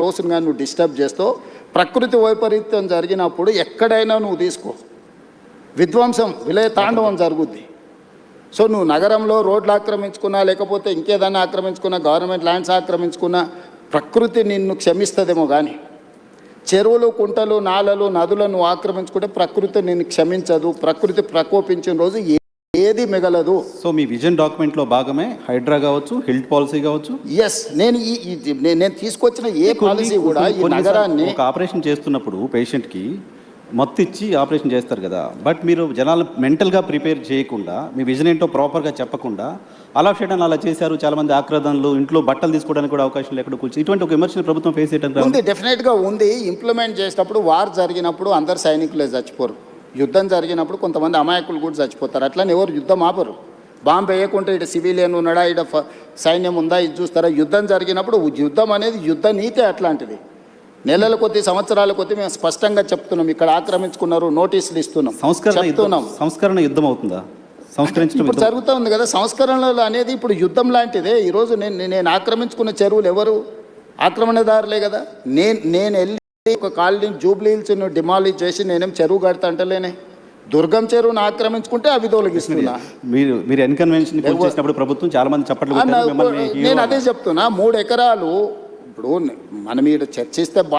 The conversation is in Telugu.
రోజును కానీ నువ్వు డిస్టర్బ్ చేస్తావు. ప్రకృతి వైపరీత్యం జరిగినప్పుడు ఎక్కడైనా నువ్వు తీసుకో, విధ్వంసం విలయ తాండవం జరుగుద్ది. సో నువ్వు నగరంలో రోడ్లు ఆక్రమించుకున్నా, లేకపోతే ఇంకేదైనా ఆక్రమించుకున్నా, గవర్నమెంట్ ల్యాండ్స్ ఆక్రమించుకున్నా ప్రకృతి నిన్ను క్షమిస్తుందేమో. కానీ చెరువులు, కుంటలు, నాలలు, నదులను ఆక్రమించుకుంటే ప్రకృతి నిన్ను క్షమించదు. ప్రకృతి ప్రకోపించిన రోజు ఏది మిగలదు. సో మీ విజన్ డాక్యుమెంట్లో భాగమే హైడ్రా కావచ్చు, హెల్త్ పాలసీ కావచ్చు. ఎస్, నేను తీసుకొచ్చిన ఏ పాలసీ కూడా ఈ నగరాన్ని ఒక ఆపరేషన్ చేస్తున్నప్పుడు పేషెంట్కి మత్తు ఇచ్చి ఆపరేషన్ చేస్తారు కదా, బట్ మీరు జనాలు మెంటల్గా ప్రిపేర్ చేయకుండా, మీ విజన్ ఏంటో ప్రాపర్గా చెప్పకుండా అలా చేయడం అలా చేశారు. చాలామంది ఆక్రదనలు, ఇంట్లో బట్టలు తీసుకోవడానికి కూడా అవకాశం లేకుండా కూర్చొని ఇటువంటి ఒక విమర్శను ప్రభుత్వం ఫేస్ చేయడం ఉంది. డెఫినెట్గా ఉంది. ఇంప్లిమెంట్ చేసేటప్పుడు వార్ జరిగినప్పుడు అందరు సైనికులే చచ్చిపోరు. యుద్ధం జరిగినప్పుడు కొంతమంది అమాయకులు కూడా చచ్చిపోతారు. అట్లని ఎవరు యుద్ధం ఆపరు. బాంబు వేయకుంటే ఇటు సివిలియన్ ఉన్నాడా, ఇటు సైన్యం ఉందా, ఇది చూస్తారా. యుద్ధం జరిగినప్పుడు యుద్ధం అనేది యుద్ధ నీతి అట్లాంటిది. నెలల కొద్ది, సంవత్సరాల కొద్ది మేము స్పష్టంగా చెప్తున్నాం. ఇక్కడ ఆక్రమించుకున్నారు, నోటీసులు ఇస్తున్నాం, సంస్కరణ యుద్ధం అవుతుందా? ఇప్పుడు జరుగుతూ ఉంది కదా సంస్కరణలు అనేది. ఇప్పుడు యుద్ధం లాంటిదే. ఈరోజు నేను ఆక్రమించుకున్న చెరువులు ఎవరు? ఆక్రమణదారులే కదా. నేను వెళ్ళి ఒక కాలనీ జూబ్లీ హిల్స్ డిమాలిష్ చేసి నేనేం చెరువు కడతా అంటలేనే. దుర్గం చెరువును ఆక్రమించుకుంటే అవి తొలగిస్తున్నా. మీరు ఎన్కన్వెన్షన్ చేసినప్పుడు ప్రభుత్వం చాలా మంది చప్పట్లు. నేను అదే చెప్తున్నా. 3 ఎకరాలు ఇప్పుడు మనం ఈడ చర్చిస్తే